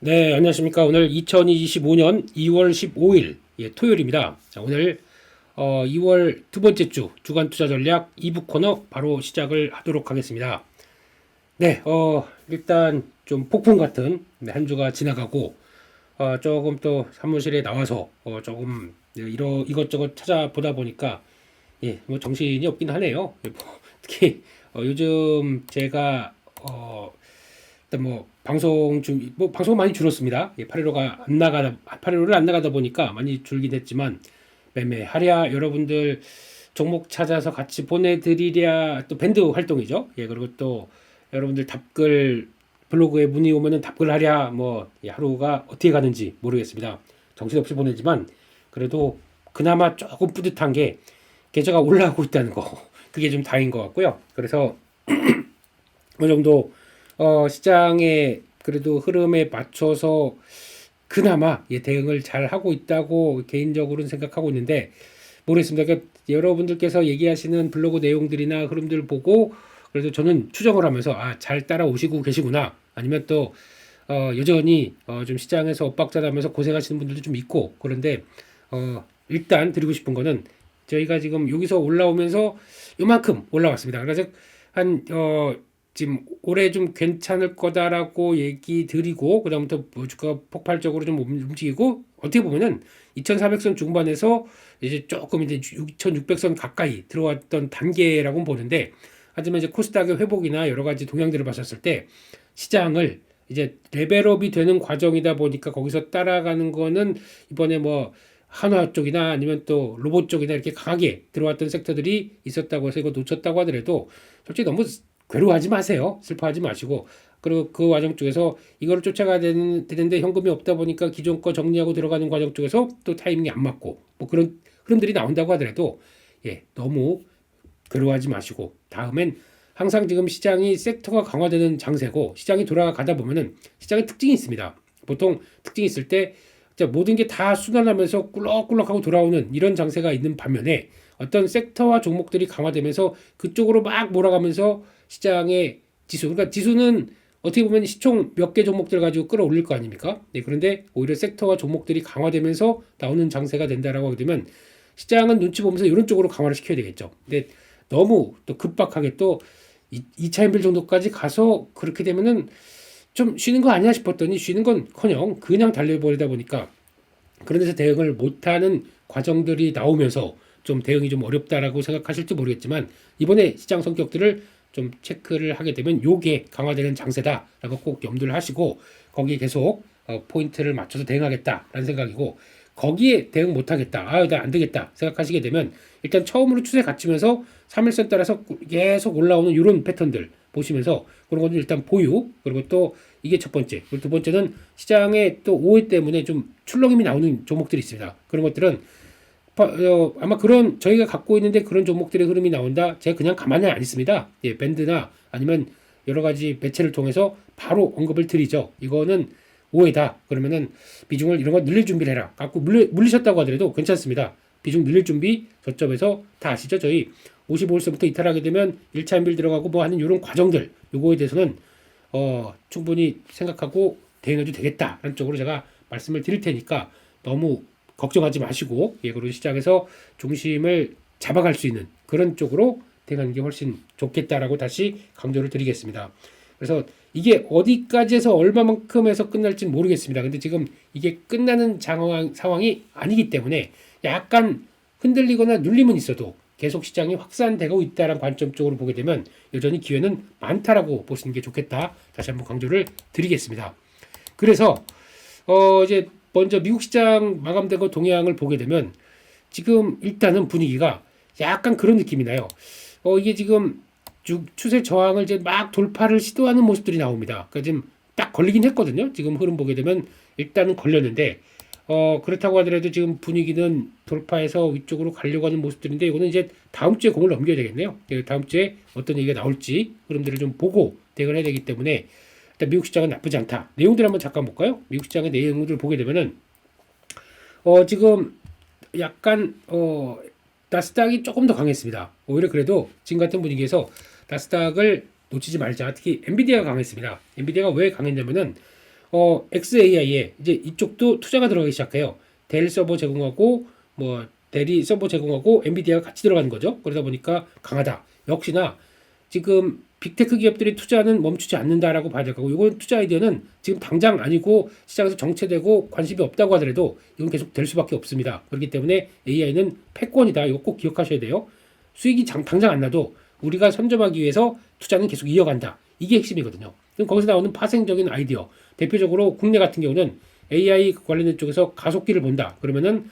네, 안녕하십니까. 오늘 2025년 2월 15일 토요일입니다. 자, 오늘 2월 두 번째 주 주간 투자 전략 2부 코너 바로 시작을 하도록 하겠습니다. 네, 일단 좀 폭풍 같은 한 주가 지나가고 조금 또 사무실에 나와서 조금 이것저것 찾아보다 보니까 뭐 정신이 없긴 하네요. 특히 요즘 제가 일단 뭐 방송 많이 줄었습니다. 815를 안 나가다 보니까 많이 줄긴 했지만 매매하랴 여러분들 종목 찾아서 같이 보내드리랴 또 밴드 활동이죠. 그리고 또 여러분들 답글 블로그에 문의 오면은 답글하랴 뭐 하루가 어떻게 가는지 모르겠습니다. 정신없이 보내지만 그래도 그나마 조금 뿌듯한 게 계좌가 올라가고 있다는 거 그게 좀 다행인 것 같고요. 그래서 어느 정도 시장의 그래도 흐름에 맞춰서 그나마 대응을 잘 하고 있다고 개인적으로는 생각하고 있는데 모르겠습니다. 그러니까 여러분들께서 얘기하시는 블로그 내용들이나 흐름들 보고 그래도 저는 추정을 하면서 잘 따라오시고 계시구나. 아니면 또 여전히 좀 시장에서 엇박자다면서 고생하시는 분들도 좀 있고 그런데 일단 드리고 싶은 거는 저희가 지금 여기서 올라오면서 요만큼 올라왔습니다. 그래서 한 지금 올해 좀 괜찮을 거다라고 얘기 드리고 그다음부터 뭐 주가가 폭발적으로 좀 움직이고 어떻게 보면은 2,400선 중반에서 이제 조금 이제 6,600선 가까이 들어왔던 단계라고 보는데 하지만 이제 코스닥의 회복이나 여러 가지 동향들을 봤었을 때 시장을 이제 레벨업이 되는 과정이다 보니까 거기서 따라가는 거는 이번에 뭐 한화 쪽이나 아니면 또 로봇 쪽이나 이렇게 강하게 들어왔던 섹터들이 있었다고 해서 이거 놓쳤다고 하더라도 솔직히 너무 괴로워하지 마세요. 슬퍼하지 마시고 그리고 그 과정 쪽에서 이거를 쫓아가야 되는데 현금이 없다 보니까 기존 거 정리하고 들어가는 과정 쪽에서 또 타이밍이 안 맞고 뭐 그런 흐름들이 나온다고 하더라도 너무 괴로워하지 마시고 다음엔 항상 지금 시장이 섹터가 강화되는 장세고 시장이 돌아가다 보면은 시장의 특징이 있습니다. 보통 특징이 있을 때 모든 게 다 순환하면서 꿀럭꿀럭하고 돌아오는 이런 장세가 있는 반면에 어떤 섹터와 종목들이 강화되면서 그쪽으로 막 몰아가면서 시장의 지수, 그러니까 지수는 어떻게 보면 시총 몇 개 종목들 가지고 끌어올릴 거 아닙니까? 그런데 오히려 섹터와 종목들이 강화되면서 나오는 장세가 된다라고 하게 되면 시장은 눈치 보면서 이런 쪽으로 강화를 시켜야 되겠죠. 근데 너무 또 급박하게 또 2차 인빌 정도까지 가서 그렇게 되면은 좀 쉬는 거 아니야 싶었더니 쉬는 건커녕 그냥 달려버리다 보니까 그런 데서 대응을 못하는 과정들이 나오면서 좀 대응이 좀 어렵다라고 생각하실지 모르겠지만 이번에 시장 성격들을 좀 체크를 하게 되면 요게 강화되는 장세다라고 꼭 염두를 하시고 거기에 계속 포인트를 맞춰서 대응하겠다라는 생각이고 거기에 대응 못하겠다. 나 안 되겠다 생각하시게 되면 일단 처음으로 추세 갖추면서 3일선 따라서 계속 올라오는 이런 패턴들 보시면서 그런 것들 일단 보유 그리고 또 이게 첫 번째 그리고 두 번째는 시장에 또 오해 때문에 좀 출렁임이 나오는 종목들이 있습니다. 그런 것들은 아마 그런 저희가 갖고 있는데 그런 종목들의 흐름이 나온다. 제가 그냥 가만히 안 있습니다. 밴드나 아니면 여러 가지 매체를 통해서 바로 언급을 드리죠. 이거는 오해다. 그러면은 비중을 이런 거 늘릴 준비를 해라. 갖고 물리셨다고 하더라도 괜찮습니다. 비중 늘릴 준비 저점에서 다 아시죠? 저희 55일선부터 이탈하게 되면 1차 인빌 들어가고 뭐 하는 이런 과정들 요거에 대해서는 충분히 생각하고 대응해도 되겠다라는 쪽으로 제가 말씀을 드릴 테니까 너무 걱정하지 마시고 그리고 시장에서 중심을 잡아갈 수 있는 그런 쪽으로 대응하는 게 훨씬 좋겠다라고 다시 강조를 드리겠습니다. 그래서 이게 어디까지 해서 얼마만큼 해서 끝날지는 모르겠습니다. 근데 지금 이게 끝나는 상황이 아니기 때문에 약간 흔들리거나 눌림은 있어도 계속 시장이 확산되고 있다는 관점 쪽으로 보게 되면 여전히 기회는 많다라고 보시는 게 좋겠다. 다시 한번 강조를 드리겠습니다. 그래서 이제 먼저 미국 시장 마감되고 동향을 보게 되면 지금 일단은 분위기가 약간 그런 느낌이 나요. 이게 지금 추세 저항을 이제 막 돌파를 시도하는 모습들이 나옵니다. 그러니까 지금 딱 걸리긴 했거든요. 지금 흐름 보게 되면 일단은 걸렸는데 그렇다고 하더라도 지금 분위기는 돌파해서 위쪽으로 가려고 하는 모습들인데 이거는 이제 다음 주에 공을 넘겨야 되겠네요. 다음 주에 어떤 얘기가 나올지 흐름들을 좀 보고 대응을 해야 되기 때문에 일단 미국 시장은 나쁘지 않다. 내용들 한번 잠깐 볼까요? 미국 시장의 내용들을 보게 되면은 지금 약간 나스닥이 조금 더 강했습니다. 오히려 그래도 지금 같은 분위기에서 나스닥을 놓치지 말자. 특히 엔비디아가 강했습니다. 엔비디아가 왜 강했냐면은 XAI에 이제 이쪽도 투자가 들어가기 시작해요. 델 서버 제공하고 뭐 델이 서버 제공하고 엔비디아가 같이 들어가는 거죠. 그러다 보니까 강하다. 역시나 지금 빅테크 기업들이 투자는 멈추지 않는다라고 봐야 될 거고, 이건 투자 아이디어는 지금 당장 아니고 시장에서 정체되고 관심이 없다고 하더라도 이건 계속 될 수밖에 없습니다. 그렇기 때문에 AI는 패권이다. 이거 꼭 기억하셔야 돼요. 수익이 당장 안 나도 우리가 선점하기 위해서 투자는 계속 이어간다. 이게 핵심이거든요. 그럼 거기서 나오는 파생적인 아이디어, 대표적으로 국내 같은 경우는 AI 관련된 쪽에서 가속기를 본다. 그러면은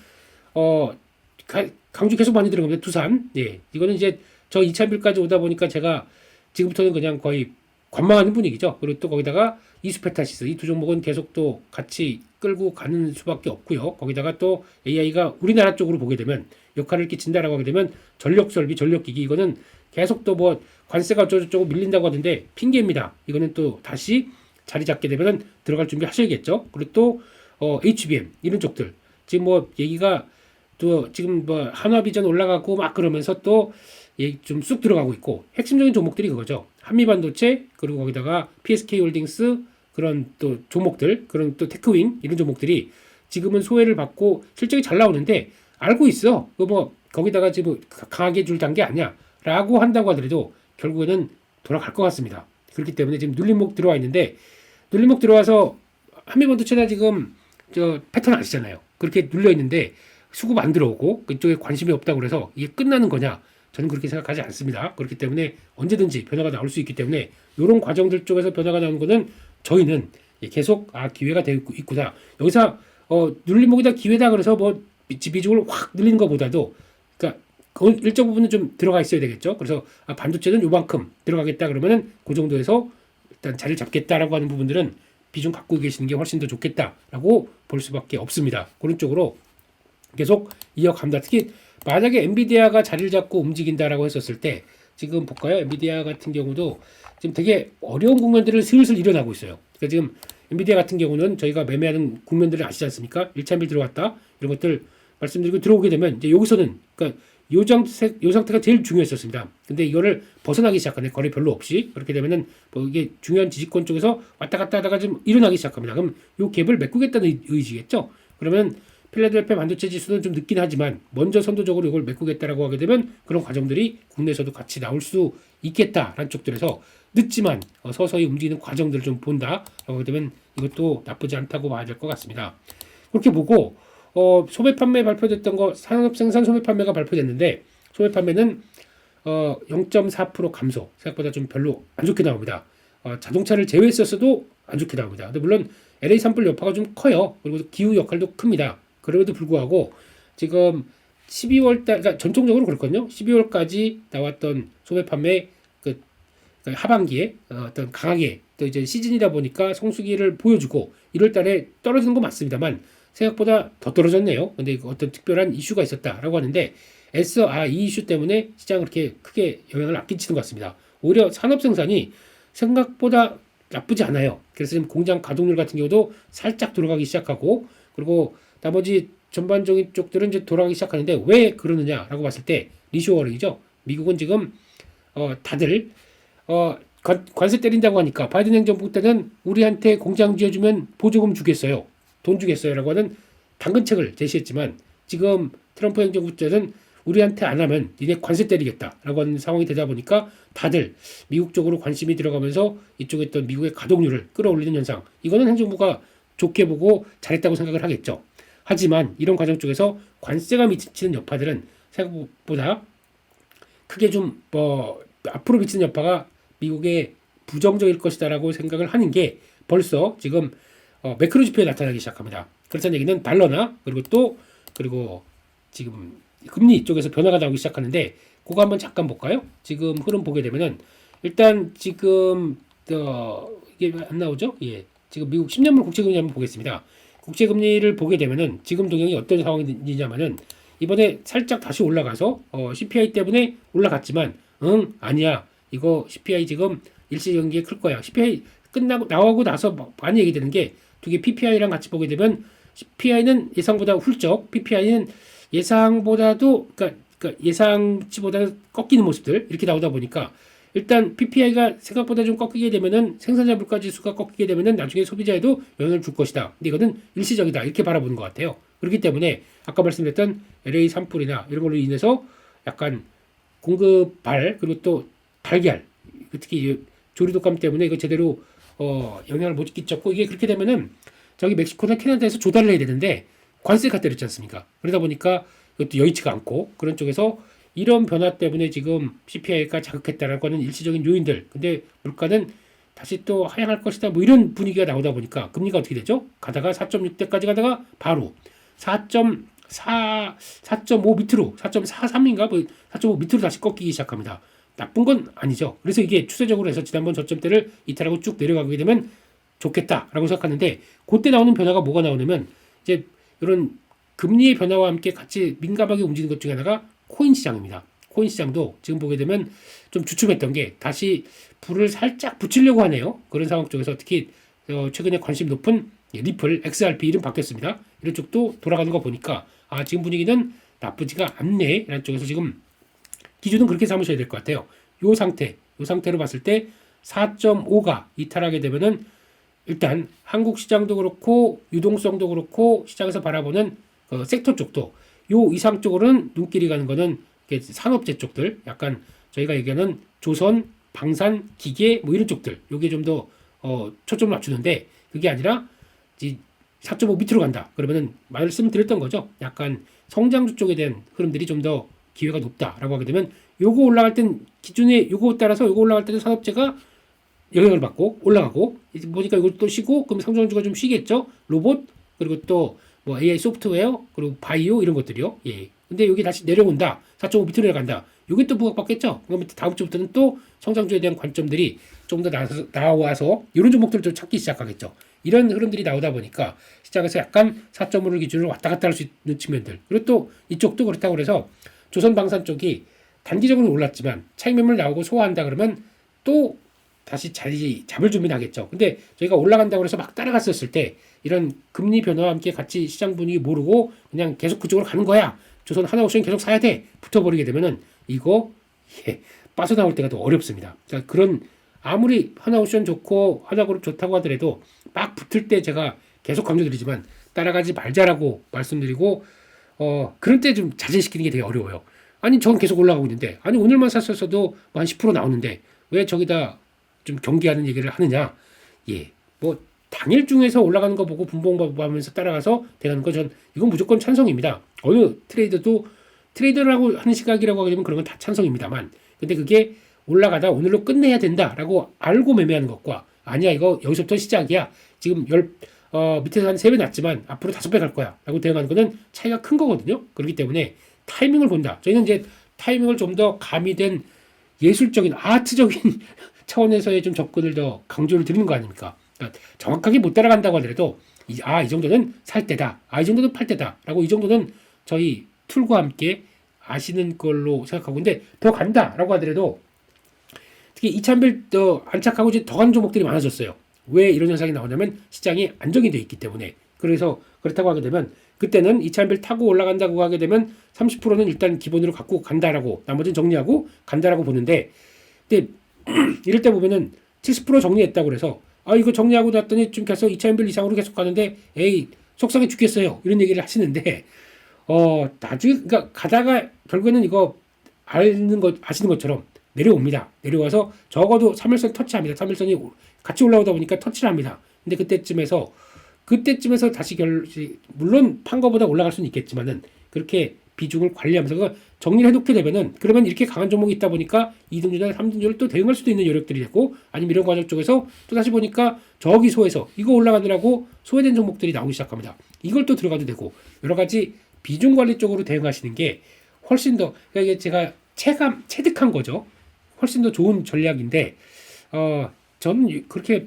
강주 계속 많이 들어갑니다. 두산. 예, 이거는 이제 저 2차빌까지 오다 보니까 제가 지금부터는 그냥 거의 관망하는 분위기죠. 그리고 또 거기다가 이수페타시스, 이 두 종목은 계속 또 같이 끌고 가는 수밖에 없고요. 거기다가 또 AI가 우리나라 쪽으로 보게 되면 역할을 끼친다라고 하게 되면 전력설비, 전력기기, 이거는 계속 또 뭐 관세가 어쩌고저쩌고 밀린다고 하는데 핑계입니다. 이거는 또 다시 자리 잡게 되면 들어갈 준비 하셔야겠죠. 그리고 또 HBM 이런 쪽들 지금 뭐 얘기가 또 지금 뭐 한화비전 올라가고 막 그러면서 또 좀 쑥 들어가고 있고, 핵심적인 종목들이 그거죠. 한미반도체, 그리고 거기다가 PSK홀딩스, 그런 또 종목들, 그런 또 테크윙 이런 종목들이 지금은 소외를 받고 실적이 잘 나오는데 알고 있어. 그 뭐 거기다가 지금 강하게 줄 단계 아니야라고 한다고 하더라도 결국에는 돌아갈 것 같습니다. 그렇기 때문에 지금 눌림목 들어와 있는데, 눌림목 들어와서 한미반도체나 지금 저 패턴 아시잖아요. 그렇게 눌려 있는데 수급 안 들어오고 그쪽에 관심이 없다고 그래서 이게 끝나는 거냐? 저는 그렇게 생각하지 않습니다. 그렇기 때문에 언제든지 변화가 나올 수 있기 때문에 이런 과정들 쪽에서 변화가 나오는 거는 저희는 계속 기회가 되고 있구나. 여기서 눌림목이다 기회다 그래서 뭐 비중을 확 늘리는 것보다도, 그러니까 일정 부분은 좀 들어가 있어야 되겠죠. 그래서 반도체는 요만큼 들어가겠다 그러면은 그 정도에서 일단 자리를 잡겠다라고 하는 부분들은 비중 갖고 계시는 게 훨씬 더 좋겠다라고 볼 수밖에 없습니다. 그런 쪽으로 계속 이어갑니다. 특히 만약에 엔비디아가 자리를 잡고 움직인다라고 했었을 때, 지금 볼까요? 엔비디아 같은 경우도 지금 되게 어려운 국면들을 슬슬 일어나고 있어요. 그러니까 지금 엔비디아 같은 경우는 저희가 매매하는 국면들을 아시지 않습니까? 1차밀 들어왔다 이런 것들 말씀드리고 들어오게 되면 이제 여기서는, 그러니까 요 상태가 제일 중요했었습니다. 근데 이거를 벗어나기 시작하네. 거래 별로 없이. 그렇게 되면은 뭐 이게 중요한 지지권 쪽에서 왔다 갔다 하다가 좀 일어나기 시작합니다. 그럼 요 갭을 메꾸겠다는 의지겠죠. 그러면 필라델피아 반도체 지수는 좀 늦긴 하지만 먼저 선도적으로 이걸 메꾸겠다라고 하게 되면 그런 과정들이 국내에서도 같이 나올 수 있겠다라는 쪽들에서 늦지만 서서히 움직이는 과정들을 좀 본다라고 하게 되면 이것도 나쁘지 않다고 봐야 될 것 같습니다. 그렇게 보고 소매 판매 발표됐던 거, 산업 생산 소매 판매가 발표됐는데 소매 판매는 0.4% 감소, 생각보다 좀 별로 안 좋게 나옵니다. 자동차를 제외했었어도 안 좋게 나옵니다. 근데 물론 LA 산불 여파가 좀 커요. 그리고 기후 역할도 큽니다. 그럼에도 불구하고 지금 12월 달, 그러니까 전통적으로 그렇거든요. 12월까지 나왔던 소매 판매 그 하반기에 어떤 강하게 또 이제 시즌이다 보니까 성수기를 보여주고 1월 달에 떨어지는 거 맞습니다만 생각보다 더 떨어졌네요. 근데 어떤 특별한 이슈가 있었다라고 하는데 이 이슈 때문에 시장을 그렇게 크게 영향을 안 끼치는 것 같습니다. 오히려 산업 생산이 생각보다 나쁘지 않아요. 그래서 지금 공장 가동률 같은 경우도 살짝 돌아가기 시작하고, 그리고 나머지 전반적인 쪽들은 이제 돌아가기 시작하는데 왜 그러느냐라고 봤을 때 리쇼어링이죠. 미국은 지금 다들 관세 때린다고 하니까 바이든 행정부 때는 우리한테 공장 지어주면 보조금 주겠어요. 돈 주겠어요라고 하는 당근책을 제시했지만 지금 트럼프 행정부 때는 우리한테 안 하면 니네 관세 때리겠다라고 하는 상황이 되다 보니까 다들 미국 쪽으로 관심이 들어가면서 이쪽에 있던 미국의 가동률을 끌어올리는 현상, 이거는 행정부가 좋게 보고 잘했다고 생각을 하겠죠. 하지만 이런 과정 쪽에서 관세가 미치는 여파들은 생각보다 크게 좀 앞으로 미치는 여파가 미국에 부정적일 것이다라고 생각을 하는 게 벌써 지금 매크로 지표에 나타나기 시작합니다. 그렇다는 얘기는 달러나 그리고 지금 금리 쪽에서 변화가 나오기 시작하는데, 그거 한번 잠깐 볼까요? 지금 흐름 보게 되면은 일단 지금 이게 안 나오죠? 예, 지금 미국 10년물 국채금리 한번 보겠습니다. 국채금리를 보게 되면은 지금 동향이 어떤 상황이냐면은 이번에 살짝 다시 올라가서 CPI 때문에 올라갔지만 아니야, 이거 CPI 지금 일시경기에 클 거야. CPI 끝나고 나오고 나서 많이 얘기되는 게 두 개 PPI랑 같이 보게 되면 CPI는 예상보다 훌쩍, PPI는 예상보다도 그러니까 예상치보다 꺾이는 모습들 이렇게 나오다 보니까 일단 PPI가 생각보다 좀 꺾이게 되면은 생산자 물가 지수가 꺾이게 되면은 나중에 소비자에도 영향을 줄 것이다. 근데 이거는 일시적이다. 이렇게 바라보는 것 같아요. 그렇기 때문에 아까 말씀드렸던 LA 산불이나 이런 걸로 인해서 약간 공급 발 그리고 또 달걀 특히 조류독감 때문에 이거 제대로 영향을 못 끼쳤고 이게 그렇게 되면은 저기 멕시코나 캐나다에서 조달을 해야 되는데 관세가 때렸지 않습니까? 그러다 보니까 이것도 여의치가 않고 그런 쪽에서 이런 변화 때문에 지금 CPI가 자극했다는 거는 일시적인 요인들. 근데 물가는 다시 또 하향할 것이다. 뭐 이런 분위기가 나오다 보니까 금리가 어떻게 되죠? 가다가 4.6대까지 가다가 바로 4.4, 4.5 밑으로 4.43인가 뭐 4.5 밑으로 다시 꺾이기 시작합니다. 나쁜 건 아니죠. 그래서 이게 추세적으로 해서 지난번 저점대를 이탈하고 쭉 내려가게 되면 좋겠다라고 생각하는데 그때 나오는 변화가 뭐가 나오냐면 이제 이런 금리의 변화와 함께 같이 민감하게 움직이는 것 중에 하나가 코인 시장입니다. 코인 시장도 지금 보게 되면 좀 주춤했던 게 다시 불을 살짝 붙이려고 하네요. 그런 상황 쪽에서 특히 최근에 관심 높은 리플, XRP 이름 바뀌었습니다. 이런 쪽도 돌아가는 거 보니까 지금 분위기는 나쁘지가 않네. 이런 쪽에서 지금 기준은 그렇게 삼으셔야 될 것 같아요. 요 상태로 봤을 때 4.5가 이탈하게 되면은 일단 한국 시장도 그렇고 유동성도 그렇고 시장에서 바라보는 섹터 쪽도 요 이상 쪽으로는 눈길이 가는 거는 산업재 쪽들 약간 저희가 얘기하는 조선, 방산, 기계 뭐 이런 쪽들 요게 좀 더 초점을 맞추는데 그게 아니라 4.5 밑으로 간다. 그러면은 말씀드렸던 거죠. 약간 성장주 쪽에 대한 흐름들이 좀 더 기회가 높다라고 하게 되면 요거 올라갈 땐 기준에 요거 따라서 요거 올라갈 때는 산업재가 영향을 받고 올라가고 보니까 이걸 또 쉬고 그럼 상장주가 좀 쉬겠죠. 로봇 그리고 또 뭐 AI 소프트웨어 그리고 바이오 이런 것들이요. 예. 근데 여기 다시 내려온다. 4.5 밑으로 내려간다. 여기 또 부각받겠죠. 그러면 다음 주부터는 또 성장주에 대한 관점들이 좀 더 나와서 이런 종목들을 좀 찾기 시작하겠죠. 이런 흐름들이 나오다 보니까 시장에서 약간 4.5를 기준으로 왔다 갔다 할 수 있는 측면들. 그리고 또 이쪽도 그렇다고 그래서 조선방산 쪽이 단기적으로 올랐지만 차익 매물 나오고 소화한다 그러면 또 다시 자리 잡을 준비는 하겠죠. 근데 저희가 올라간다고 해서 막 따라갔었을 때 이런 금리 변화와 함께 같이 시장 분위기 모르고 그냥 계속 그쪽으로 가는 거야. 조선 하나옵션 계속 사야 돼. 붙어버리게 되면은 이거 빠져나올 때가 더 어렵습니다. 자, 그런 아무리 하나옵션 좋고 하나그룹 좋다고 하더라도 막 붙을 때 제가 계속 강조드리지만 따라가지 말자라고 말씀드리고 그럴 때 좀 자제시키는 게 되게 어려워요. 아니 저건 계속 올라가고 있는데 아니 오늘만 샀었어도 한 10% 나오는데 왜 저기다 좀 경계하는 얘기를 하느냐. 뭐 당일 중에서 올라가는 거 보고 분봉하면서 따라가서 대가는 거 전 이건 무조건 찬성입니다. 어느 트레이더도 트레이더라고 하는 시각이라고 하게 되면 그런 건 다 찬성입니다만 근데 그게 올라가다 오늘로 끝내야 된다라고 알고 매매하는 것과 아니야 이거 여기서부터 시작이야 지금 밑에서 한 3배 났지만 앞으로 5배 갈 거야 라고 대응하는 거는 차이가 큰 거거든요. 그렇기 때문에 타이밍을 본다. 저희는 이제 타이밍을 좀 더 가미된 예술적인 아트적인 차원에서의 좀 접근을 더 강조를 드리는 거 아닙니까? 그러니까 정확하게 못 따라간다고 하더라도 이 정도는 살 때다. 이 정도는 팔 때다. 라고 이 정도는 저희 툴과 함께 아시는 걸로 생각하고 근데 더 간다라고 하더라도 특히 이참빌 더 안착하고 이제 더 가는 종목들이 많아졌어요. 왜 이런 현상이 나오냐면 시장이 안정이 돼 있기 때문에 그래서 그렇다고 하게 되면 그때는 이참빌 타고 올라간다고 하게 되면 30%는 일단 기본으로 갖고 간다라고 나머지는 정리하고 간다라고 보는데 근데 이럴 때 보면은 70% 정리했다고 그래서 이거 정리하고 났더니 좀 계속 2차인별 이상으로 계속 가는데 에이 속상해 죽겠어요 이런 얘기를 하시는데 나중에 그러니까 가다가 결국에는 이거 아시는 것처럼 내려옵니다. 내려와서 적어도 3일선 터치합니다. 3일선이 같이 올라오다 보니까 터치를 합니다. 근데 그때쯤에서 다시 물론 판 거보다 올라갈 수는 있겠지만은 그렇게 비중을 관리하면서 정리를 해놓게 되면은 그러면 이렇게 강한 종목이 있다 보니까 2등주나 3등주를 또 대응할 수도 있는 여력들이 되고 아니면 이런 과정 쪽에서 또 다시 보니까 저기소에서 이거 올라가느라고 소외된 종목들이 나오기 시작합니다. 이걸 또 들어가도 되고 여러 가지 비중 관리 쪽으로 대응하시는 게 훨씬 더 그러니까 이게 제가 체득한 거죠. 훨씬 더 좋은 전략인데 저는 그렇게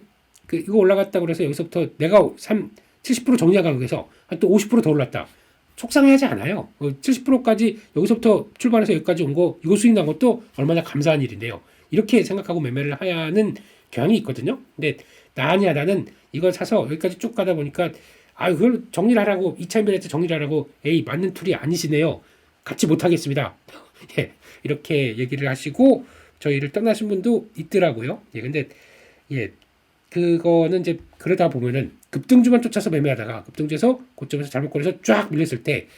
이거 올라갔다고 그래서 여기서부터 내가 70% 정리하기 위해서 한 또 50% 더 올랐다. 속상해하지 않아요. 70%까지 여기서부터 출발해서 여기까지 온 거 이거 수익 난 것도 얼마나 감사한 일인데요. 이렇게 생각하고 매매를 하는 경향이 있거든요. 근데 나는 이걸 사서 여기까지 쭉 가다 보니까 그걸 정리를 하라고 2차 인별에서 정리를 하라고 맞는 툴이 아니시네요. 같이 못하겠습니다. 이렇게 얘기를 하시고 저희를 떠나신 분도 있더라고요. 예, 근데 예, 그거는 이제 그러다 보면은 급등주만 쫓아서 매매하다가 급등주에서 고점에서 잘못 걸려서 쫙 밀렸을 때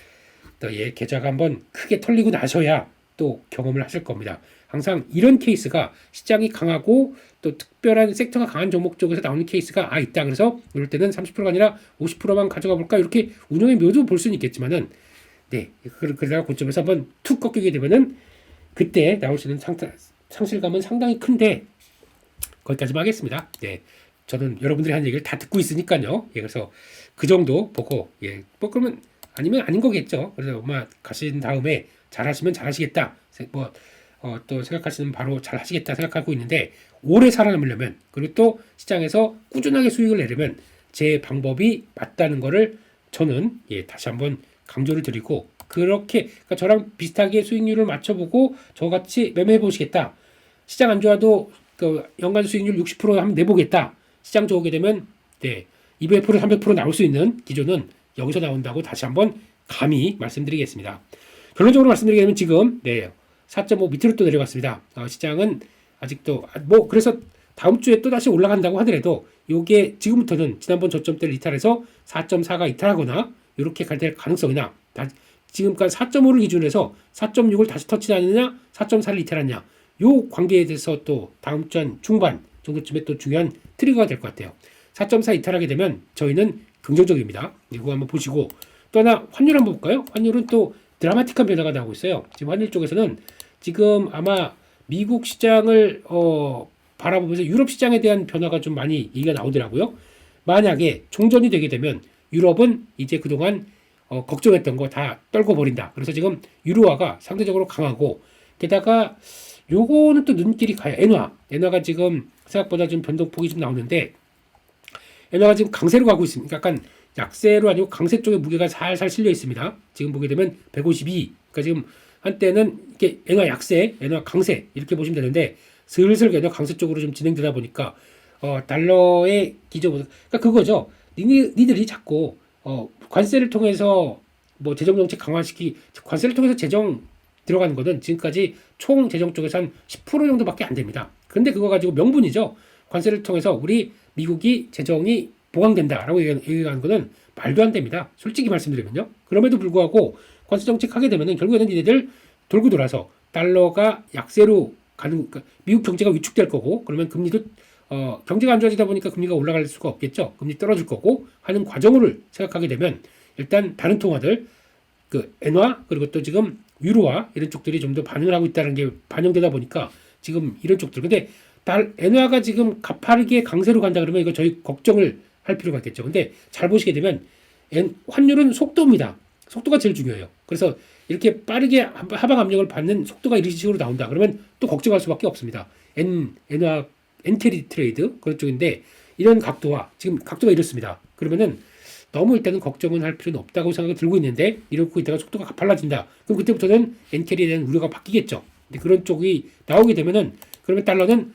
또 예, 계좌가 한번 크게 털리고 나셔야 또 경험을 하실 겁니다. 항상 이런 케이스가 시장이 강하고 또 특별한 섹터가 강한 종목 쪽에서 나오는 케이스가 있다. 그래서 이럴 때는 30%가 아니라 50%만 가져가 볼까? 이렇게 운영의 묘도 볼 수는 있겠지만은 네, 그러다가 고점에서 한번 툭 꺾이게 되면은 그때 나올 수 있는 상실감은 상당히 큰데 거기까지만 하겠습니다. 네, 저는 여러분들이 하는 얘기를 다 듣고 있으니까요. 예, 그래서 그 정도 보고 예, 뭐 그러면 아니면 아닌 거겠죠. 그래서 아마 가신 다음에 잘하시면 잘하시겠다. 또 생각하시는 바로 잘하시겠다 생각하고 있는데 오래 살아남으려면 그리고 또 시장에서 꾸준하게 수익을 내려면 제 방법이 맞다는 거를 저는 예, 다시 한번 강조를 드리고 그렇게 그러니까 저랑 비슷하게 수익률을 맞춰보고 저같이 매매해 보시겠다. 시장 안 좋아도 그 연간 수익률 60% 한번 내보겠다. 시장 좋게 되면 네, 200% 300% 나올 수 있는 기조는 여기서 나온다고 다시 한번 감히 말씀드리겠습니다. 결론적으로 말씀드리게 되면 지금 네, 4.5 밑으로 또 내려갔습니다. 시장은 아직도 뭐 그래서 다음 주에 또 다시 올라간다고 하더라도 이게 지금부터는 지난번 저점대를 이탈해서 4.4가 이탈하거나 이렇게 갈 가능성이나 지금까지 4.5를 기준으로 해서 4.6을 다시 터치하느냐 4.4를 이탈하느냐 요 관계에 대해서 또 다음 주 한 중반 정도쯤에 또 중요한 트리거가 될 것 같아요. 4.4 이탈하게 되면 저희는 긍정적입니다. 이거 한번 보시고 또 하나 환율 한번 볼까요? 환율은 또 드라마틱한 변화가 나오고 있어요. 지금 환율 쪽에서는 지금 아마 미국 시장을 바라보면서 유럽 시장에 대한 변화가 좀 많이 얘기가 나오더라고요. 만약에 종전이 되게 되면 유럽은 이제 그동안 걱정했던 거 다 떨궈 버린다. 그래서 지금 유로화가 상대적으로 강하고 게다가 요거는 또 눈길이 가요. 엔화가 지금 생각보다 좀 변동폭이 좀 나오는데 엔화가 지금 강세로 가고 있습니다. 약간 약세로 아니고 강세 쪽에 무게가 살살 실려 있습니다. 지금 보게 되면 152. 그러니까 지금 한때는 이렇게 엔화 약세, 엔화 강세 이렇게 보시면 되는데 슬슬 엔화 강세 쪽으로 좀 진행되다 보니까 달러의 기조보다 그러니까 그거죠. 니들이 자꾸 관세를 통해서 뭐 재정 정책 관세를 통해서 재정 들어가는 거는 지금까지 총 재정 쪽에서 한 10% 정도밖에 안 됩니다. 그런데 그거 가지고 명분이죠. 관세를 통해서 우리 미국이 재정이 보강된다라고 얘기하는 거는 말도 안 됩니다. 솔직히 말씀드리면요. 그럼에도 불구하고 관세 정책 하게 되면은 결국에는 얘네들 돌고 돌아서 달러가 약세로 가는 그러니까 미국 경제가 위축될 거고 그러면 금리도 경제가 안 좋아지다 보니까 금리가 올라갈 수가 없겠죠. 금리 떨어질 거고 하는 과정을 생각하게 되면 일단 다른 통화들 그 엔화 그리고 또 지금 유로화 이런 쪽들이 좀 더 반응을 하고 있다는 게 반영되다 보니까 지금 이런 쪽들 근데 엔화가 지금 가파르게 강세로 간다 그러면 이거 저희 걱정을 할 필요가 있겠죠. 근데 잘 보시게 되면 환율은 속도입니다. 속도가 제일 중요해요. 그래서 이렇게 빠르게 하방 압력을 받는 속도가 이런 식으로 나온다. 그러면 또 걱정할 수밖에 없습니다. 엔화 엔캐리 트레이드 그런 쪽인데 이런 각도와 지금 각도가 이렇습니다. 그러면은 너무 일단은 걱정은 할 필요는 없다고 생각이 들고 있는데 이러고 있다가 속도가 가팔라진다. 그럼 그때부터는 엔캐리에 대한 우려가 바뀌겠죠. 근데 그런 쪽이 나오게 되면은 그러면 달러는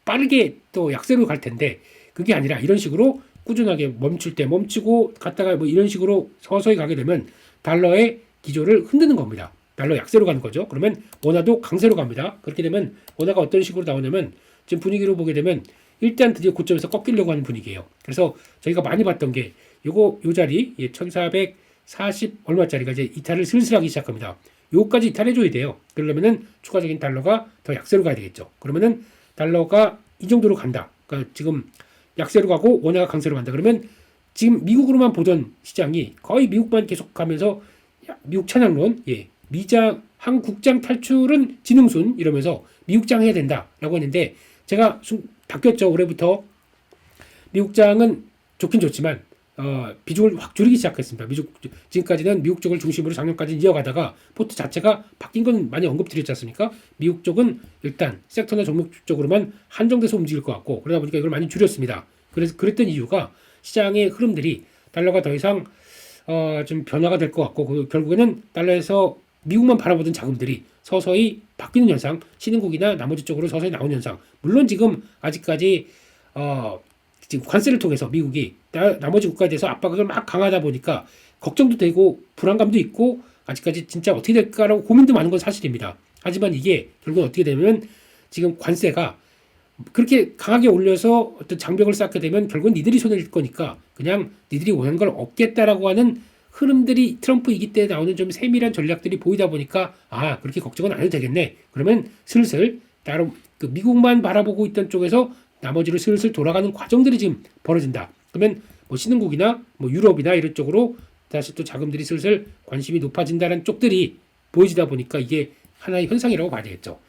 빠르게 또 약세로 갈 텐데 그게 아니라 이런 식으로 꾸준하게 멈출 때 멈추고 갔다가 뭐 이런 식으로 서서히 가게 되면 달러의 기조를 흔드는 겁니다. 달러 약세로 가는 거죠. 그러면 원화도 강세로 갑니다. 그렇게 되면 원화가 어떤 식으로 나오냐면 지금 분위기로 보게 되면 일단 드디어 고점에서 꺾이려고 하는 분위기예요. 그래서 저희가 많이 봤던 게 요 자리 1440 얼마짜리가 이제 이탈을 슬슬하기 시작합니다. 요까지 이탈해줘야 돼요. 그러려면은 추가적인 달러가 더 약세로 가야 되겠죠. 그러면은 달러가 이 정도로 간다. 그러니까 지금 약세로 가고 원화가 강세로 간다. 그러면 지금 미국으로만 보던 시장이 거의 미국만 계속 가면서 미국 찬양론, 미장 한국장 탈출은 지능순 이러면서 미국장 해야 된다라고 했는데 제가 바뀌었죠. 올해부터 미국장은 좋긴 좋지만 비중을 확 줄이기 시작했습니다. 지금까지는 미국 쪽을 중심으로 작년까지 이어가다가 포트 자체가 바뀐 건 많이 언급드렸지 않습니까? 미국 쪽은 일단 섹터나 종목 쪽으로만 한정돼서 움직일 것 같고 그러다 보니까 이걸 많이 줄였습니다. 그래서 그랬던 이유가 시장의 흐름들이 달러가 더 이상 좀 변화가 될 것 같고 결국에는 달러에서 미국만 바라보던 자금들이 서서히 바뀌는 현상, 신흥국이나 나머지 쪽으로 서서히 나오는 현상. 물론 지금 아직까지 지금 관세를 통해서 미국이 나머지 국가에 대해서 압박을 막 강하다 보니까 걱정도 되고 불안감도 있고 아직까지 진짜 어떻게 될까라고 고민도 많은 건 사실입니다. 하지만 이게 결국은 어떻게 되면 지금 관세가 그렇게 강하게 올려서 어떤 장벽을 쌓게 되면 결국은 니들이 손해를 거니까 그냥 니들이 원하는 걸 얻겠다라고 하는 흐름들이 트럼프 이기 때 나오는 좀 세밀한 전략들이 보이다 보니까 아 그렇게 걱정은 안 해도 되겠네. 그러면 슬슬 따로 그 미국만 바라보고 있던 쪽에서 나머지로 슬슬 돌아가는 과정들이 지금 벌어진다. 그러면 뭐 신흥국이나 뭐 유럽이나 이런 쪽으로 다시 또 자금들이 슬슬 관심이 높아진다는 쪽들이 보여지다 보니까 이게 하나의 현상이라고 봐야 되겠죠.